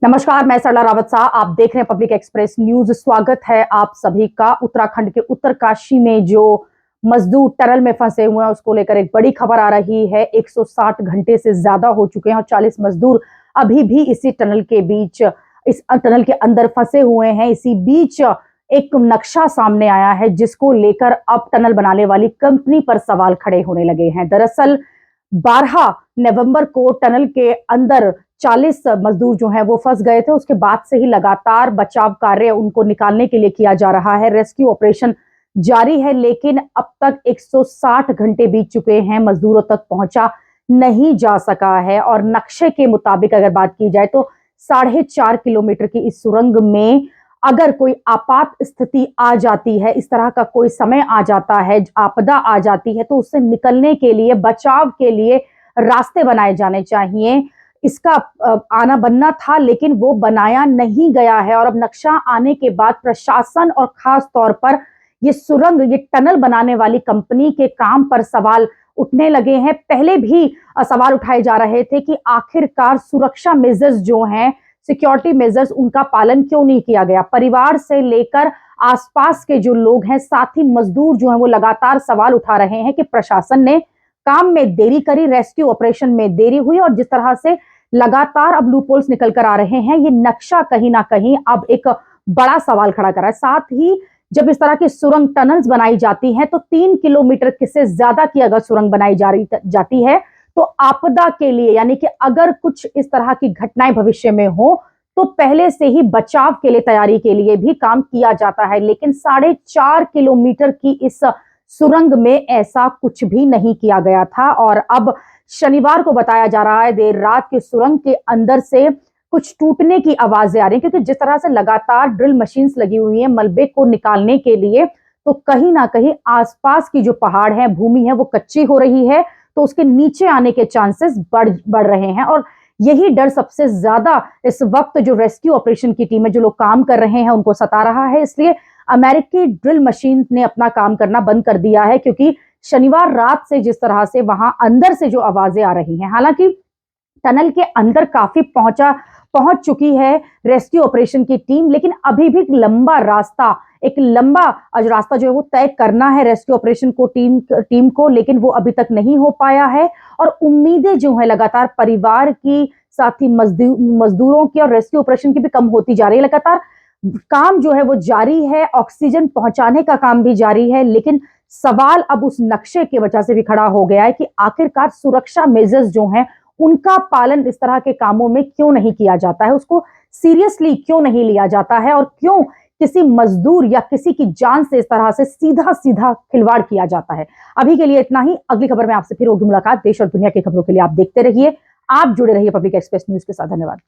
नमस्कार, मैं सरला रावत शाह। आप देख रहे हैं पब्लिक एक्सप्रेस न्यूज। स्वागत है आप सभी का। उत्तराखंड के उत्तरकाशी में जो मजदूर टनल में फंसे हुए हैं उसको लेकर एक बड़ी खबर आ रही है। 160 घंटे से ज्यादा हो चुके हैं और 40 मजदूर अभी भी इसी टनल के बीच, इस टनल के अंदर फंसे हुए हैं। इसी बीच एक नक्शा सामने आया है जिसको लेकर अब टनल बनाने वाली कंपनी पर सवाल खड़े होने लगे हैं। दरअसल 12 नवंबर को टनल के अंदर 40 मजदूर जो हैं वो फंस गए थे। उसके बाद से ही लगातार बचाव कार्य उनको निकालने के लिए किया जा रहा है। रेस्क्यू ऑपरेशन जारी है, लेकिन अब तक 160 घंटे बीत चुके हैं, मजदूरों तक पहुंचा नहीं जा सका है। और नक्शे के मुताबिक अगर बात की जाए तो 4.5 किलोमीटर की इस सुरंग में अगर कोई आपात स्थिति आ जाती है, इस तरह का कोई समय आ जाता है, आपदा आ जाती है, तो उससे निकलने के लिए, बचाव के लिए रास्ते बनाए जाने चाहिए। इसका आना बनना था, लेकिन वो बनाया नहीं गया है। और अब नक्शा आने के बाद प्रशासन और खास तौर पर ये सुरंग, ये टनल बनाने वाली कंपनी के काम पर सवाल उठने लगे हैं। पहले भी सवाल उठाए जा रहे थे कि आखिरकार सुरक्षा मेजर्स जो हैं, सिक्योरिटी मेजर्स, उनका पालन क्यों नहीं किया गया। परिवार से लेकर आसपास के जो लोग हैं, साथ ही मजदूर जो हैं, वो लगातार सवाल उठा रहे हैं कि प्रशासन ने काम में देरी करी, रेस्क्यू ऑपरेशन में देरी हुई। और जिस तरह से लगातार अब लूपहोल्स निकल कर आ रहे हैं, ये नक्शा कहीं ना कहीं अब एक बड़ा सवाल खड़ा कर रहा है। साथ ही जब इस तरह की सुरंग टनल्स बनाई जाती हैं तो 3 किलोमीटर से ज्यादा की अगर सुरंग बनाई जाती है तो आपदा के लिए, यानी कि अगर कुछ इस तरह की घटनाएं भविष्य में हो तो पहले से ही बचाव के लिए, तैयारी के लिए भी काम किया जाता है। लेकिन 4.5 किलोमीटर की इस सुरंग में ऐसा कुछ भी नहीं किया गया था। और अब शनिवार को बताया जा रहा है देर रात की सुरंग के अंदर से कुछ टूटने की आवाजें आ रही हैं, क्योंकि जिस तरह से लगातार ड्रिल मशीन्स लगी हुई हैं मलबे को निकालने के लिए, तो कहीं ना कहीं आसपास की जो पहाड़ है, भूमि है, वो कच्ची हो रही है, तो उसके नीचे आने के चांसेस बढ़ रहे हैं। और यही डर सबसे ज्यादा इस वक्त जो रेस्क्यू ऑपरेशन की टीम है, जो लोग काम कर रहे हैं, उनको सता रहा है। इसलिए अमेरिकी ड्रिल मशीन ने अपना काम करना बंद कर दिया है, क्योंकि शनिवार रात से जिस तरह से वहां अंदर से जो आवाजें आ रही हैं, हालांकि टनल के अंदर काफी पहुंच चुकी है रेस्क्यू ऑपरेशन की टीम, लेकिन अभी भी एक लंबा रास्ता जो है वो तय करना है रेस्क्यू ऑपरेशन को, टीम को, लेकिन वो अभी तक नहीं हो पाया है। और उम्मीदें जो है लगातार परिवार की, साथ ही मजदूरों की और रेस्क्यू ऑपरेशन की भी कम होती जा रही है। लगातार काम जो है वो जारी है, ऑक्सीजन पहुंचाने का काम भी जारी है, लेकिन सवाल अब उस नक्शे की वजह से भी खड़ा हो गया है कि आखिरकार सुरक्षा मेजर्स जो हैं उनका पालन इस तरह के कामों में क्यों नहीं किया जाता है, उसको सीरियसली क्यों नहीं लिया जाता है, और क्यों किसी मजदूर या किसी की जान से इस तरह से सीधा सीधा खिलवाड़ किया जाता है। अभी के लिए इतना ही। अगली खबर में आपसे फिर होगी मुलाकात। देश और दुनिया की खबरों के लिए आप देखते रहिए, आप जुड़े रहिए पब्लिक एक्सप्रेस न्यूज के साथ। धन्यवाद।